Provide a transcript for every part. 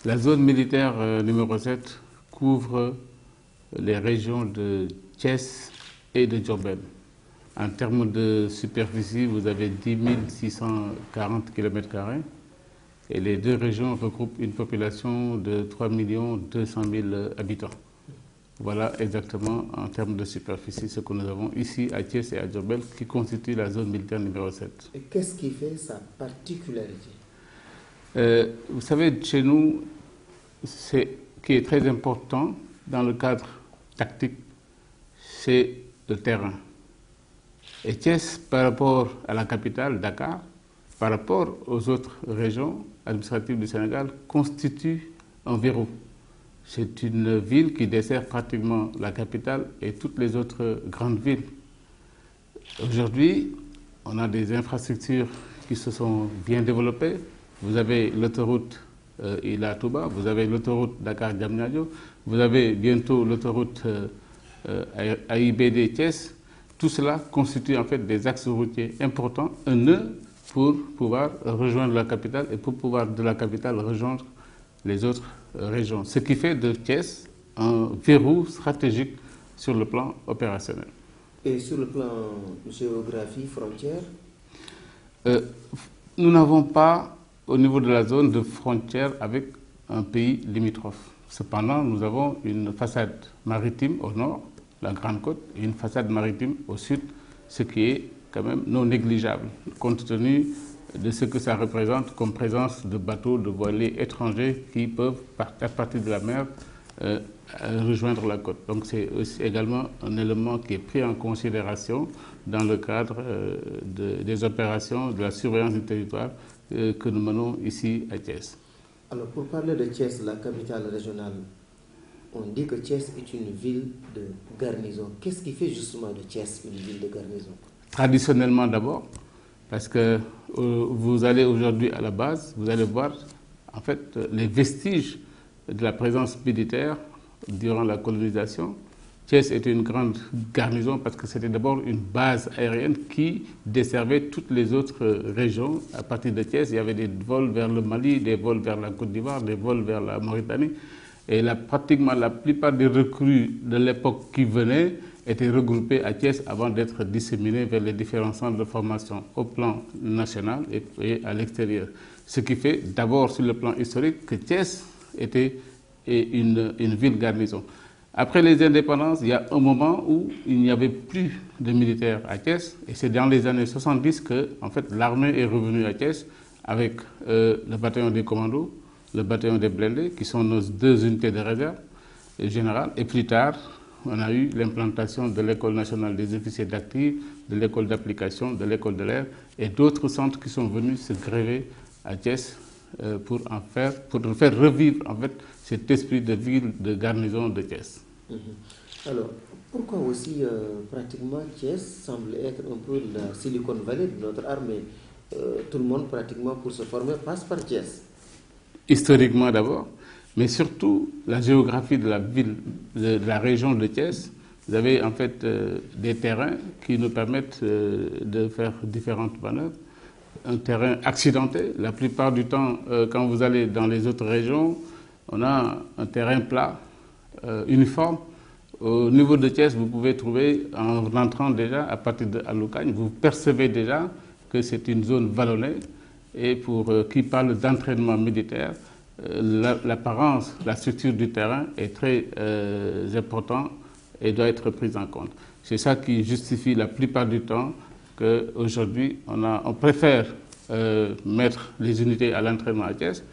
La zone militaire numéro 7 couvre les régions de Thiès et de Diourbel. En termes de superficie, vous avez 10 640 km² et les deux régions regroupent une population de 3 200 000 habitants. Voilà exactement en termes de superficie ce que nous avons ici à Thiès et à Diourbel qui constitue la zone militaire numéro 7. Et qu'est-ce qui fait sa particularité? Vous savez, chez nous, ce qui est très important dans le cadre tactique, c'est le terrain. Et Thiès, par rapport à la capitale, Dakar, par rapport aux autres régions administratives du Sénégal, constitue un verrou. C'est une ville qui dessert pratiquement la capitale et toutes les autres grandes villes. Aujourd'hui, on a des infrastructures qui se sont bien développées. Vous avez l'autoroute Ila Touba, vous avez l'autoroute Dakar-Diamniadio, vous avez bientôt l'autoroute AIBD Thiès. Tout cela constitue en fait des axes routiers importants, un nœud pour pouvoir rejoindre la capitale et pour pouvoir de la capitale rejoindre les autres régions. Ce qui fait de Thiès un verrou stratégique sur le plan opérationnel. Et sur le plan géographie, frontière? Nous n'avons pas, au niveau de la zone, de frontière avec un pays limitrophe. Cependant, nous avons une façade maritime au nord, la Grande Côte, et une façade maritime au sud, ce qui est quand même non négligeable, compte tenu de ce que ça représente comme présence de bateaux, de voiliers étrangers qui peuvent, à partir de la mer, rejoindre la côte. Donc c'est également un élément qui est pris en considération dans le cadre des opérations de la surveillance du territoire que nous menons ici à Thiès. Alors pour parler de Thiès, la capitale régionale, on dit que Thiès est une ville de garnison. Qu'est-ce qui fait justement de Thiès une ville de garnison? Traditionnellement d'abord, parce que vous allez aujourd'hui à la base, vous allez voir en fait les vestiges de la présence militaire durant la colonisation. Thiès était une grande garnison parce que c'était d'abord une base aérienne qui desservait toutes les autres régions. À partir de Thiès, il y avait des vols vers le Mali, des vols vers la Côte d'Ivoire, des vols vers la Mauritanie. Et pratiquement la plupart des recrues de l'époque qui venaient étaient regroupés à Thiès avant d'être disséminés vers les différents centres de formation au plan national et à l'extérieur. Ce qui fait d'abord sur le plan historique que Thiès était une ville garnison. Après les indépendances, il y a un moment où il n'y avait plus de militaires à Thiès et c'est dans les années 70 que en fait, l'armée est revenue à Thiès avec le bataillon des commandos, le bataillon des blindés qui sont nos deux unités de réserve générale et plus tard on a eu l'implantation de l'école nationale des officiers d'actifs, de l'école d'application, de l'école de l'air et d'autres centres qui sont venus se gréver à Thiès pour faire revivre en fait cet esprit de ville de garnison de Thiès. Alors, pourquoi aussi pratiquement Thiès semble être un peu la Silicon Valley de notre armée? Tout le monde pratiquement pour se former passe par Thiès. Historiquement d'abord, mais surtout la géographie de la ville, de la région de Thiès. Vous avez en fait des terrains qui nous permettent de faire différentes manœuvres. Un terrain accidenté. La plupart du temps, quand vous allez dans les autres régions, on a un terrain plat, uniforme. Au niveau de Thiès, vous pouvez trouver, en rentrant déjà à partir de Aloukagne, vous percevez déjà que c'est une zone vallonnée. Et pour qui parle d'entraînement militaire, l'apparence, la structure du terrain est très importante et doit être prise en compte. C'est ça qui justifie la plupart du temps qu'aujourd'hui, on préfère mettre les unités à l'entraînement à Thiès.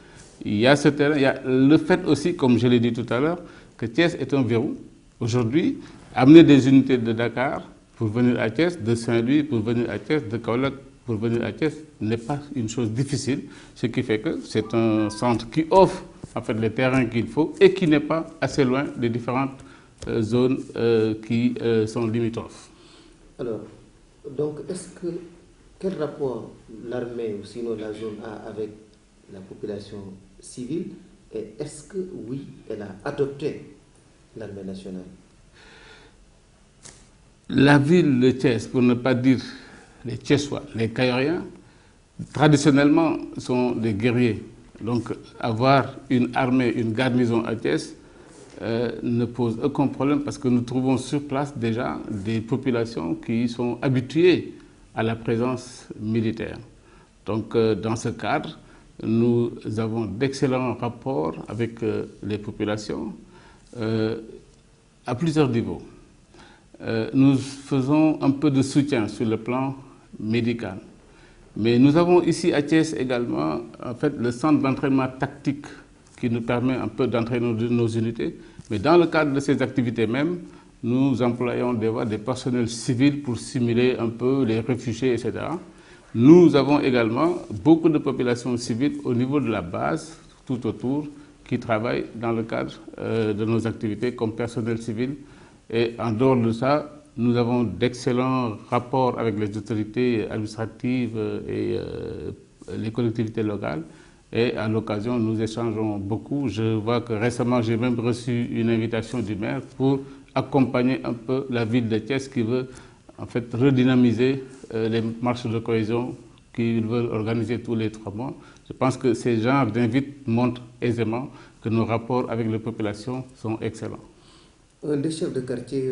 Il y a ce terrain, il y a le fait aussi, comme je l'ai dit tout à l'heure, que Thiès est un verrou. Aujourd'hui, amener des unités de Dakar pour venir à Thiès, de Saint-Louis pour venir à Thiès, de Kaolack pour venir à Thiès n'est pas une chose difficile, ce qui fait que c'est un centre qui offre en fait les terrains qu'il faut et qui n'est pas assez loin des différentes zones qui sont limitrophes. Alors, donc quel rapport l'armée ou sinon la zone a avec la population civile et est-ce que oui, elle a adopté l'armée nationale? La ville de Thiès, pour ne pas dire les Thiessois, les Kayoriens, traditionnellement sont des guerriers Donc avoir une armée, une garnison à Thiès ne pose aucun problème parce que nous trouvons sur place déjà des populations qui sont habituées à la présence militaire. Donc dans ce cadre, nous avons d'excellents rapports avec les populations à plusieurs niveaux. Nous faisons un peu de soutien sur le plan médical. Mais nous avons ici à Thiès également en fait, le centre d'entraînement tactique qui nous permet un peu d'entraîner nos unités. Mais dans le cadre de ces activités même, nous employons des personnels civils pour simuler un peu les réfugiés, etc. Nous avons également beaucoup de populations civiles au niveau de la base, tout autour, qui travaillent dans le cadre de nos activités comme personnel civil. Et en dehors de ça, nous avons d'excellents rapports avec les autorités administratives et les collectivités locales. Et à l'occasion, nous échangeons beaucoup. Je vois que récemment, j'ai même reçu une invitation du maire pour accompagner un peu la ville de Thiès qui veut en fait redynamiser les marches de cohésion qu'ils veulent organiser tous les 3 mois. Je pense que ces genres d'invites montrent aisément que nos rapports avec les populations sont excellents. Un des chefs de quartier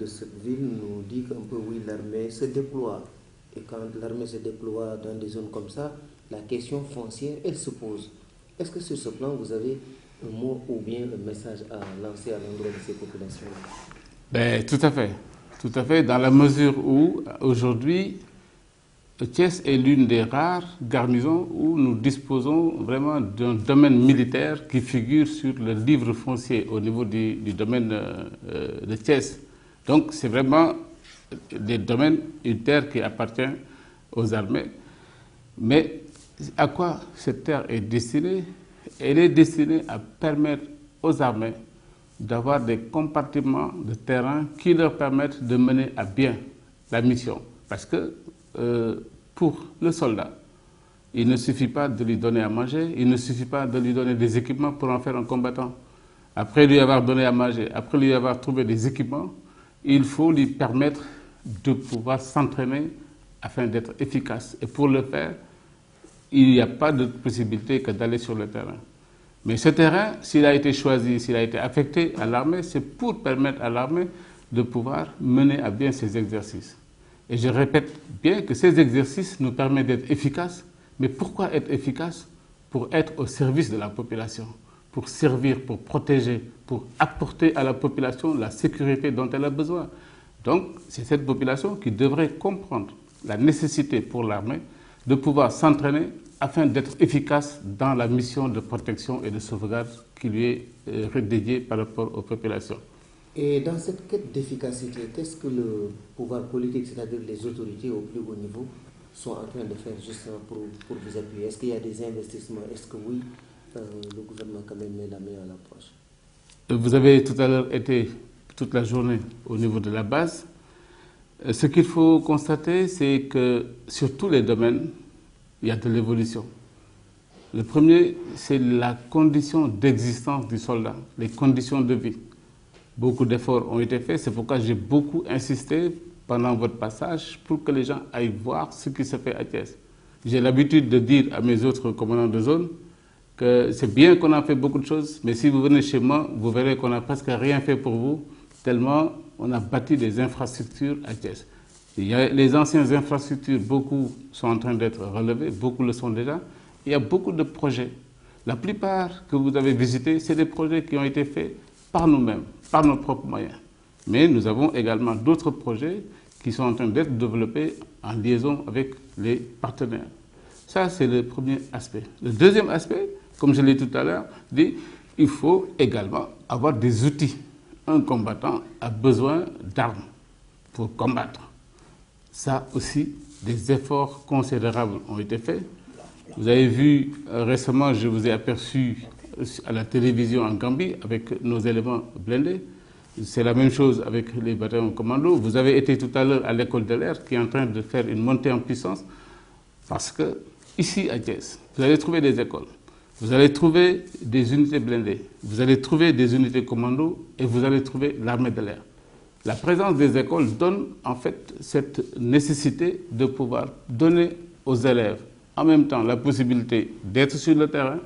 de cette ville nous dit qu'un peu oui, l'armée se déploie. Et quand l'armée se déploie dans des zones comme ça, la question foncière, elle se pose. Est-ce que sur ce plan, vous avez un mot ou bien un message à lancer à l'endroit de ces populations? Tout à fait. Tout à fait, dans la mesure où aujourd'hui, Thiès est l'une des rares garnisons où nous disposons vraiment d'un domaine militaire qui figure sur le livre foncier au niveau du domaine de Thiès. Donc c'est vraiment des domaines, une terre qui appartient aux armées. Mais à quoi cette terre est destinée? Elle est destinée à permettre aux armées d'avoir des compartiments de terrain qui leur permettent de mener à bien la mission. Parce que pour le soldat, il ne suffit pas de lui donner à manger, il ne suffit pas de lui donner des équipements pour en faire un combattant. Après lui avoir donné à manger, après lui avoir trouvé des équipements, il faut lui permettre de pouvoir s'entraîner afin d'être efficace. Et pour le faire, il n'y a pas de possibilité que d'aller sur le terrain. Mais ce terrain, s'il a été choisi, s'il a été affecté à l'armée, c'est pour permettre à l'armée de pouvoir mener à bien ses exercices. Et je répète bien que ces exercices nous permettent d'être efficaces. Mais pourquoi être efficace? Pour être au service de la population, pour servir, pour protéger, pour apporter à la population la sécurité dont elle a besoin. Donc, c'est cette population qui devrait comprendre la nécessité pour l'armée de pouvoir s'entraîner afin d'être efficace dans la mission de protection et de sauvegarde qui lui est dédiée par rapport aux populations. Et dans cette quête d'efficacité, qu'est-ce que le pouvoir politique, c'est-à-dire les autorités au plus haut niveau, sont en train de faire justement pour vous appuyer? Est-ce qu'il y a des investissements? Est-ce que oui, le gouvernement quand même met la main à la poche? Vous avez tout à l'heure été toute la journée au niveau de la base. Ce qu'il faut constater, c'est que sur tous les domaines, il y a de l'évolution. Le premier, c'est la condition d'existence du soldat, les conditions de vie. Beaucoup d'efforts ont été faits, c'est pourquoi j'ai beaucoup insisté pendant votre passage pour que les gens aillent voir ce qui se fait à Thiès. J'ai l'habitude de dire à mes autres commandants de zone que c'est bien qu'on a fait beaucoup de choses, mais si vous venez chez moi, vous verrez qu'on n'a presque rien fait pour vous, tellement on a bâti des infrastructures à Thiès. Il y a les anciennes infrastructures, beaucoup sont en train d'être relevées, beaucoup le sont déjà. Il y a beaucoup de projets. La plupart que vous avez visités, c'est des projets qui ont été faits par nous-mêmes, par nos propres moyens. Mais nous avons également d'autres projets qui sont en train d'être développés en liaison avec les partenaires. Ça, c'est le premier aspect. Le deuxième aspect, comme je l'ai dit tout à l'heure, il faut également avoir des outils. Un combattant a besoin d'armes pour combattre. Ça aussi, des efforts considérables ont été faits. Vous avez vu récemment, je vous ai aperçu à la télévision en Gambie avec nos éléments blindés. C'est la même chose avec les bataillons commando. Vous avez été tout à l'heure à l'école de l'air qui est en train de faire une montée en puissance parce que ici à Thiès, vous allez trouver des écoles, vous allez trouver des unités blindées, vous allez trouver des unités commando et vous allez trouver l'armée de l'air. La présence des écoles donne en fait cette nécessité de pouvoir donner aux élèves en même temps la possibilité d'être sur le terrain,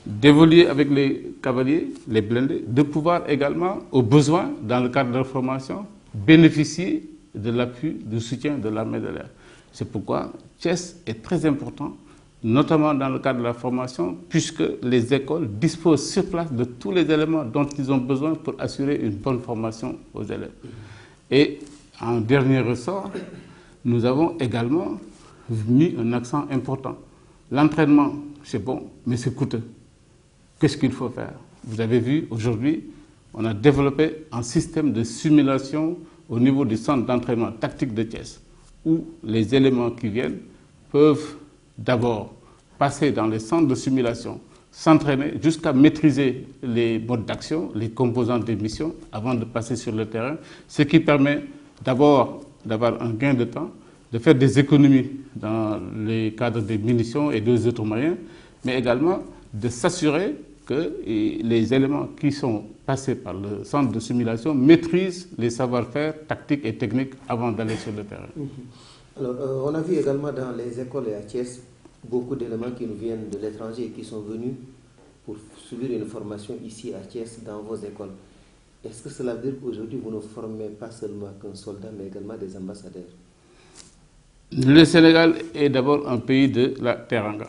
d'évoluer avec les cavaliers, les blindés, de pouvoir également, au besoin, dans le cadre de leur formation, bénéficier de l'appui, du soutien de l'armée de l'air. C'est pourquoi Thiès est très important, notamment dans le cadre de la formation, puisque les écoles disposent sur place de tous les éléments dont ils ont besoin pour assurer une bonne formation aux élèves. Et en dernier ressort, nous avons également mis un accent important. L'entraînement, c'est bon, mais c'est coûteux. Qu'est-ce qu'il faut faire? Vous avez vu, aujourd'hui, on a développé un système de simulation au niveau du centre d'entraînement tactique de Thiès, où les éléments qui viennent peuvent d'abord passer dans les centres de simulation, s'entraîner jusqu'à maîtriser les modes d'action, les composantes des missions, avant de passer sur le terrain, ce qui permet d'abord d'avoir un gain de temps, de faire des économies dans les cadres des munitions et des autres moyens, mais également de s'assurer que les éléments qui sont passés par le centre de simulation maîtrisent les savoir-faire tactiques et techniques avant d'aller sur le terrain. Alors, on a vu également dans les écoles et à Thiès beaucoup d'éléments qui nous viennent de l'étranger et qui sont venus pour subir une formation ici à Thiès dans vos écoles. Est-ce que cela veut dire qu'aujourd'hui vous ne formez pas seulement qu'un soldat mais également des ambassadeurs? Le Sénégal est d'abord un pays de la Teranga.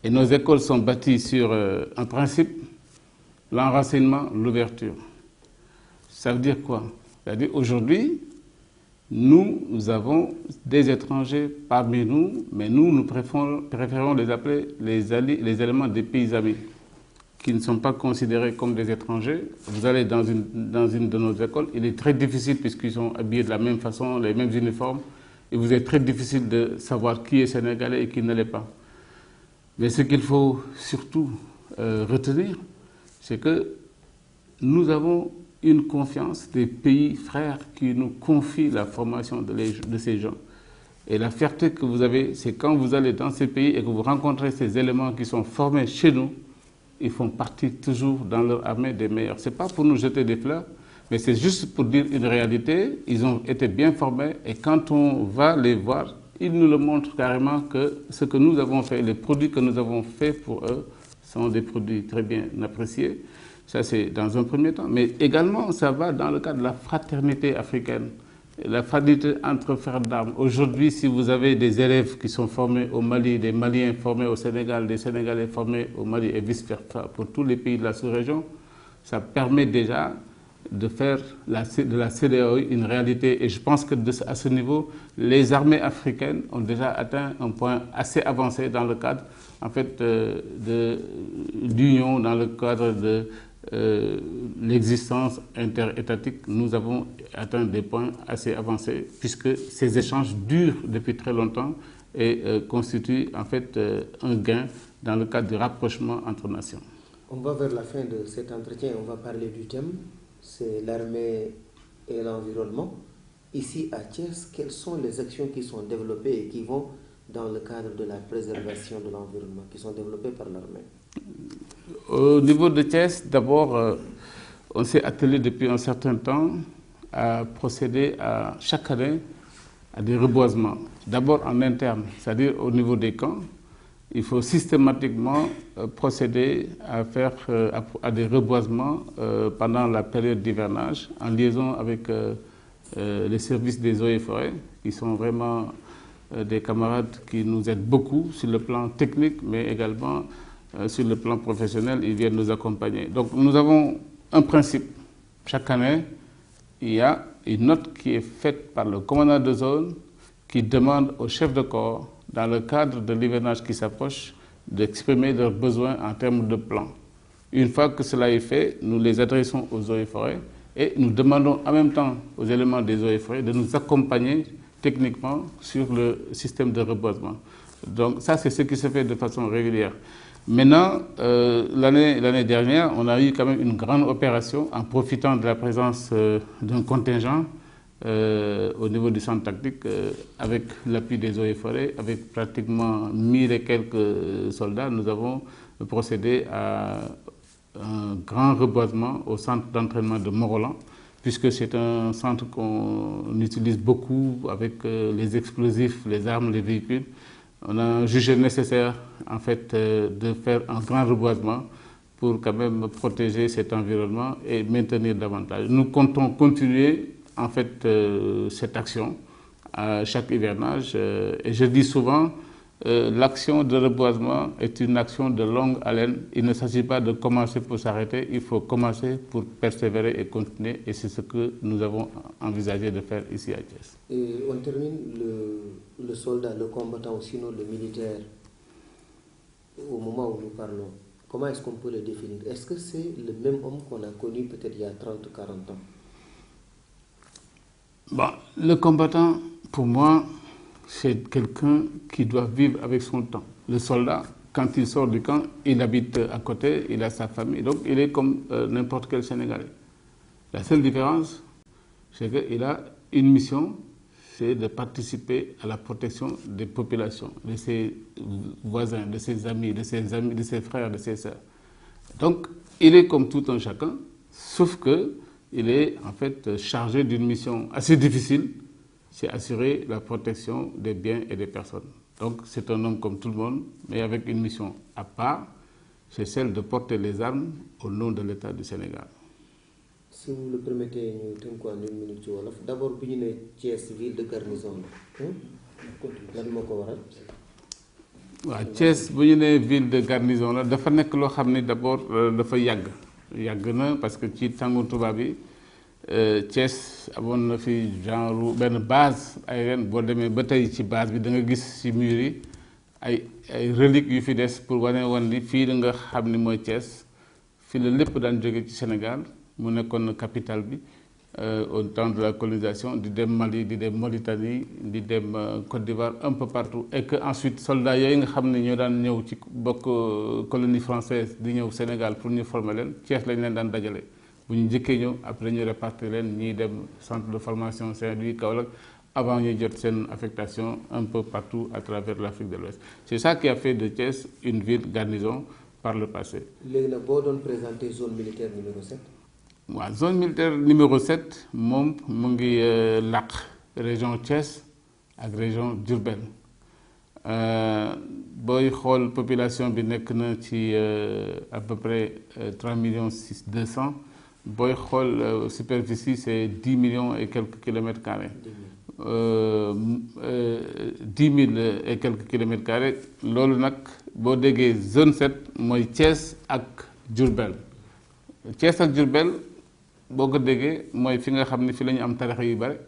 Et nos écoles sont bâties sur un principe, l'enracinement, l'ouverture. Ça veut dire quoi? C'est-à-dire aujourd'hui, nous avons des étrangers parmi nous, mais nous préférons les appeler les éléments des pays amis, qui ne sont pas considérés comme des étrangers. Vous allez dans une de nos écoles, il est très difficile, puisqu'ils sont habillés de la même façon, les mêmes uniformes, et vous est très difficile de savoir qui est sénégalais et qui ne l'est pas. Mais ce qu'il faut surtout retenir, c'est que nous avons une confiance des pays frères qui nous confient la formation de ces gens. Et la fierté que vous avez, c'est quand vous allez dans ces pays et que vous rencontrez ces éléments qui sont formés chez nous, ils font partie toujours dans leur armée des meilleurs. Ce n'est pas pour nous jeter des fleurs, mais c'est juste pour dire une réalité. Ils ont été bien formés et quand on va les voir, ils nous le montrent carrément que ce que nous avons fait, les produits que nous avons faits pour eux, sont des produits très bien appréciés. Ça, c'est dans un premier temps. Mais également, ça va dans le cadre de la fraternité africaine, la fraternité entre frères d'armes. Aujourd'hui, si vous avez des élèves qui sont formés au Mali, des Maliens formés au Sénégal, des Sénégalais formés au Mali et vice-versa pour tous les pays de la sous-région, ça permet déjà de faire de la CEDEAO une réalité. Et je pense que à ce niveau, les armées africaines ont déjà atteint un point assez avancé dans le cadre en fait, d'union, dans le cadre de l'existence interétatique. Nous avons atteint des points assez avancés puisque ces échanges durent depuis très longtemps et constituent en fait un gain dans le cadre du rapprochement entre nations. On va vers la fin de cet entretien, on va parler du thème, c'est l'armée et l'environnement. Ici à Thiès, quelles sont les actions qui sont développées et qui vont dans le cadre de la préservation de l'environnement, qui sont développées par l'armée? Au niveau de Thiès, d'abord, on s'est attelé depuis un certain temps à procéder chaque année à des reboisements. D'abord en interne, c'est-à-dire au niveau des camps. Il faut systématiquement procéder à faire à des reboisements pendant la période d'hivernage, en liaison avec les services des eaux et forêts, qui sont vraiment des camarades qui nous aident beaucoup sur le plan technique, mais également sur le plan professionnel, ils viennent nous accompagner. Donc nous avons un principe. Chaque année, il y a une note qui est faite par le commandant de zone qui demande au chef de corps, dans le cadre de l'hivernage qui s'approche, d'exprimer leurs besoins en termes de plan. Une fois que cela est fait, nous les adressons aux eaux et forêts et nous demandons en même temps aux éléments des eaux et forêts de nous accompagner techniquement sur le système de reboisement. Donc ça, c'est ce qui se fait de façon régulière. Maintenant, l'année dernière, on a eu quand même une grande opération en profitant de la présence d'un contingent au niveau du centre tactique avec l'appui des eaux et forêts, avec pratiquement 1000 et quelques soldats. Nous avons procédé à un grand reboisement au centre d'entraînement de Morolan, puisque c'est un centre qu'on utilise beaucoup avec les explosifs, les armes, les véhicules. on a jugé nécessaire en fait de faire un grand reboisement pour quand même protéger cet environnement et maintenir davantage. Nous comptons continuer en fait cette action à chaque hivernage et je dis souvent l'action de reboisement est une action de longue haleine. Il ne s'agit pas de commencer pour s'arrêter, il faut commencer pour persévérer et continuer et c'est ce que nous avons envisagé de faire ici à Thiès. Et on termine le soldat, le combattant, sinon le militaire, au moment où nous parlons. Comment est-ce qu'on peut le définir? Est-ce que c'est le même homme qu'on a connu peut-être il y a 30, 40 ans? Bon, le combattant, pour moi, c'est quelqu'un qui doit vivre avec son temps. Le soldat, quand il sort du camp, il habite à côté, il a sa famille, donc il est comme n'importe quel Sénégalais. La seule différence, c'est qu'il a une mission, c'est de participer à la protection des populations, de ses voisins, de ses amis, de ses frères, de ses sœurs. Donc, il est comme tout un chacun, sauf que il est en fait chargé d'une mission assez difficile, c'est assurer la protection des biens et des personnes. Donc c'est un homme comme tout le monde, mais avec une mission à part, c'est celle de porter les armes au nom de l'État du Sénégal. Si vous le permettez, nous tenons en une minute. D'abord, vous avez Thiès, ville de garnison. waaw Thiès bu ñu nee ville de garnison la dafa nekk loo xam ne d'abord dafa yàgg na parce que ci tàngu tubaab bi Thiès amoon na fi genre benn base aérienne boo demee ba tey ci base bi da nga gis ci mur yi ay reliques yu fi des pour wan ni fii la nga xam ni mooy Thiès fii la lépp daan jóge ci Sénégal mu nekkoon capitale bi au temps de la colonisation di dem Mali di dem Mauritanie di dem Côte d'Ivoire un peu partout et que ensuite soldats yooyu nga xam ne ñoo daan ñëw ci bokk colonie française di ñëw Sénégal pour ñu former leen Thiès lañ leen daan dajale bu ñu njëkkee ñëw après ñu répartir leen ñiy dem centre de formation Saint-Louis Kaolack avant ñuy jot seen affectation un peu partout à travers l'Afrique de l'Ouest. C'est ça qui a fait de Thiès une ville garnison par le passé. Léegi nag boo doon présenter zone militaire numéro 7. waaw zone militaire numéro 7 moom mu ngi làq région Thiès ak région Diourbel booy xool population bi nekk na ci à peu près 3 millions 200 booy xool superficie c'est 10 millions et quelques kilomètres carrés 10 000 et quelques kilomètres carrés loolu nag boo déggee zone 7 mooy Thiès ak Diourbel Thiès ak Diourbel boo ko déggee mooy fi nga xam ne fi la ñu am tarixa yu bare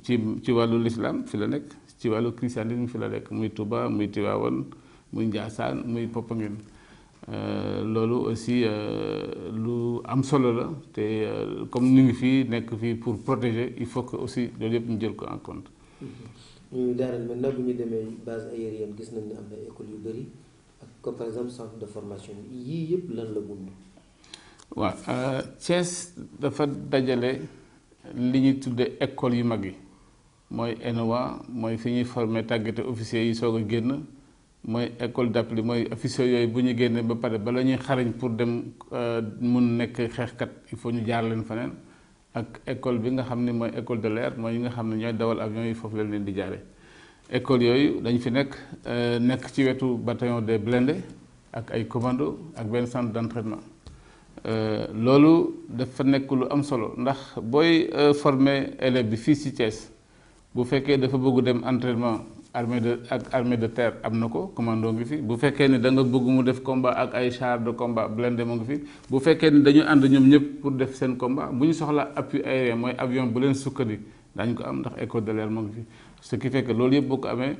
ci wàllu l'islam fi la nekk ci wàllu christianisme fi la nekk muy Touba muy Tivaouane muy Ndiassane muy Popenguine loolu aussi lu am solo la te comme ñu ngi fii nekk fii pour protéger il faut que aussi loolu yëpp ñu jël ko en compte. ñu daaral maintenant bu ñu demee base aérienne gis nañ ne am na école yu bëri ak comme par exemple centre de formation yii yëpp lan la bund. waaw Thiès dafa dajale li ñuy tuddee école yu mag yi mooy ENOA mooy fi ñuy former tàggate officiers yi soog a génn mooy école d'appli mooy officiers yooyu bu ñu génnee ba pare bala ñuy xarañ pour dem mun nekk xeexkat il faut ñu jaar leen feneen ak école bi nga xam ne mooy école de l'air mooy yi nga xam ne ñooy dawal avion yi foofu leen di jaare école yooyu dañ fi nekk ci wetu bataillon des blindés ak ay commando ak benn centre d'entraînement loolu dafa nekk lu am solo ndax booy former élève bi fii ci Thiès bu fekkee dafa bëgg dem entraînement armée de terre am na ko commando ngi fi bu fekkee ni da nga bëgg mu def combat ak ay char de combat blindé moo ngi fi bu fekkee ni dañu ànd ñoom ñëpp pour def seen combat bu ñu soxla appui aérien mooy avion bu leen sukkandi daañu ko am ndax école de l'air moo ngi fi ce qui fait que loolu yëpp boo ko amee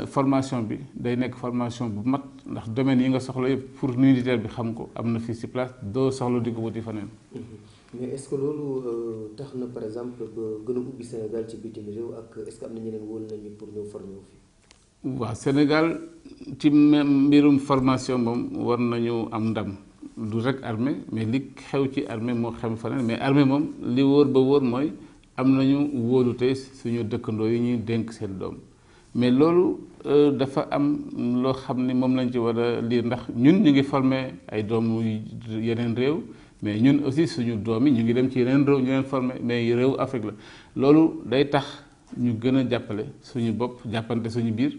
formation bi day nekk formation bu mat ndax domaine yi nga soxla yëpp pour militaire bi xam ko am na fii ci place doo soxla di ko wuti faneen. mais est-ce que loolu tax na par exemple ba gën a ubbi Sénégal ci bitim réew ak est-ce que am na ñeneen wóolu nañu pour ñëw former wu fi. waaw Sénégal ci même mbirum formation moom war nañu am ndam du rek armée mais li xew ci armée moo xam faneen mais armée moom li wóor ba wóor mooy am nañu wóolute suñu dëkkandoo yi ñuy dénk seen doom. mais loolu dafa am loo xam ni moom lañ ci war a lire ndax ñun ñu ngi former ay doomu yeneen réew mais ñun aussi suñu doom yi ñu ngi dem ci yeneen réew ñu leen former mais réew Afrique la loolu day tax ñu gën a jàppale suñu bopp jàppante suñu biir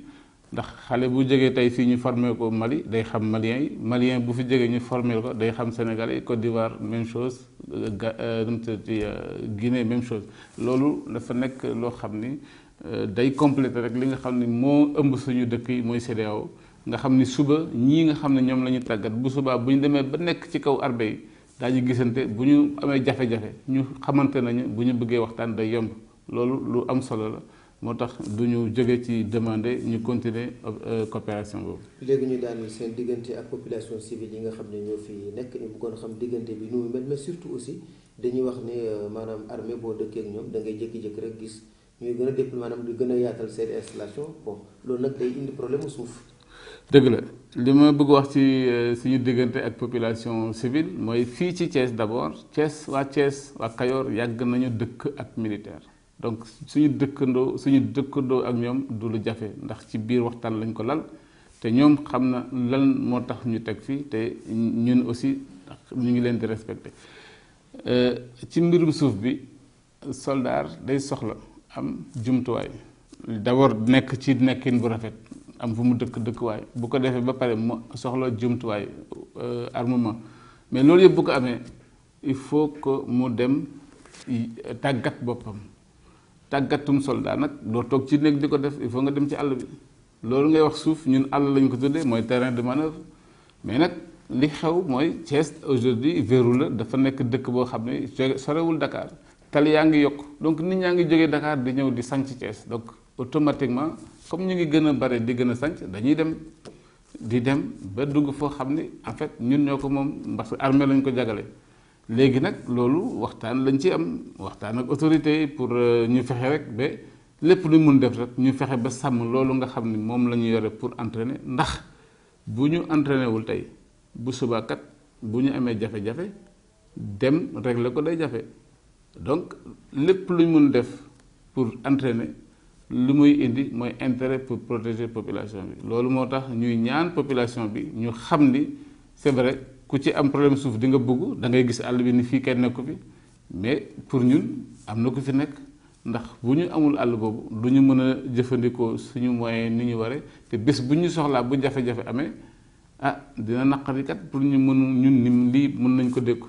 ndax xale bu jógee tey fii ñu formé ko Mali day xam malien yi, malien bu fi jógee ñu formé ko day xam sénégalais yi, Côte d'Ivoire même chose, Guinée même chose. loolu dafa nekk loo xam ni day complété rek li nga xam ni moo ëmb suñu dëkk yi mooy CEDEAO, nga xam ni suba ñii nga xam ne ñoom la ñu tàggat bu subaa bu ñu demee ba nekk ci kaw arbe yi daañu gisante, bu ñu amee jafe-jafe ñu xamante nañu, bu ñu bëggee waxtaan day yomb. loolu lu am solo la, moo tax du ñu jóge ci demander ñu continuer coopération boobu. léegi ñu daaneel seen diggante ak population civile yi nga xam ne ñoo fi nekk, ñu bëggoon xam diggante bi nu mu mel, mais surtout aussi dañuy wax ne maanaam armée boo dëkkee ak ñoom da ngay jékki-jékki rek gis ñuy gën a déployer maanaam di gën a yaatal seen installation. bon loolu nag day indi problème mu suuf. dëgg la li ma bëgg wax ci suñu diggante ak population civile mooy fii ci Thiès d'abord, Thiès waa Kayoor yàgg nañu dëkk ak militaire, donc suñu dëkkandoo ak ñoom du lu jafe, ndax ci biir waxtaan lañ ko lal te ñoom xam na lan moo tax ñu teg fii te ñun aussi ñu ngi leen di respecté. ci mbirum suuf bi soldat day soxla am jumtuwaay, d'abord nekk ci nekkin bu rafet, am fu mu dëkkuwaay, bu ko defee ba pare mu soxla jumtuwaay armement, mais loolu yëpp bu ko amee il faut que mu dem tàggat boppam. tàggatum soldat nag doo toog ci néeg di ko def, il faut nga dem ci àll bi. loolu ngay wax suuf, ñun àll lañ ko tuddee, mooy terrain de manœuvre. mais nag li xew mooy Thiès aujourd'hui verrou la, dafa nekk dëkk boo xam ne sorewul Dakar, tali yaa ngi yokk, donc nit ñaa ngi jógee Dakar di ñëw di sanc Thiès, donc automatiquement comme ñu ngi gën a bare di gën a sanc, dañuy dem ba dugg foo xam ni en fait ñun ñoo ko moom, parce que armée lañ ko jagale. léegi nag loolu waxtaan lañ ci am, waxtaan ak autorité yi pour ñu fexe rek ba lépp lu mun def rek ñu fexe ba sàmm loolu nga xam ni moom la ñu yore pour entraîner, ndax bu ñu entraîner wul tey bu subaa kat bu ñu amee jafe-jafe dem régler ko day jafe. donc lépp lu ñu mun def pour entraîner lu muy indi mooy intérêt pour protéger population bi. loolu moo tax ñuy ñaan population bi ñu xam ni c'est vrai ku ci am problème suuf di nga bëgg da ngay gis àll bi ni fii kenn nekku fi, mais pour ñun am na ku fi nekk, ndax bu ñu amul àll boobu du ñu mën a jëfandikoo suñu moyen ni ñu waree, te bés bu ñu soxlaa bu jafe-jafe amee dina naqari kat pour ñu mën ñun ni lii mën nañ ko dékku.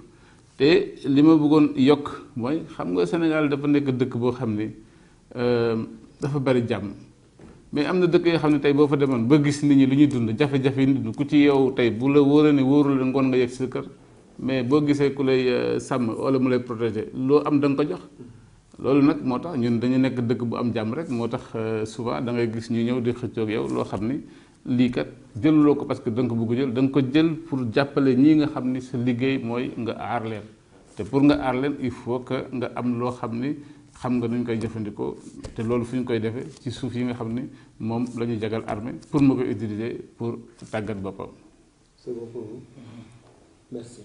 te li ma bëggoon yokk mooy xam nga Sénégal dafa nekk dëkk boo xam ni dafa bari jàmm, mais am na dëkk yoo xam ne tey boo fa demoon ba gis nit ñi lu ñuy dund, jafe-jafe yi nit ku ci yow tey bu la wóoree ne wóorul la ngoon nga yegg si sa kër, mais boo gisee ku lay sàmm wala mu lay protéger loo am da nga ko jox. loolu nag moo tax ñun dañu nekk dëkk bu am jàmm rek, moo tax souvent da ngay gis ñu ñëw di xëccoog yow loo xam ni lii kat jëluloo ko parce que da nga ko bëgg jël, da nga ko jël pour jàppale ñii nga xam ni sa liggéey mooy nga aar leen, te pour nga aar leen il faut que nga am loo xam ni xam nga nuñ koy jëfandikoo, te loolu fu ñu koy defee ci suuf yi nga xam ni moom la ñu jagal armée pour mu koy utiliser pour tàggat boppam. C'est bon pour vous. Merci.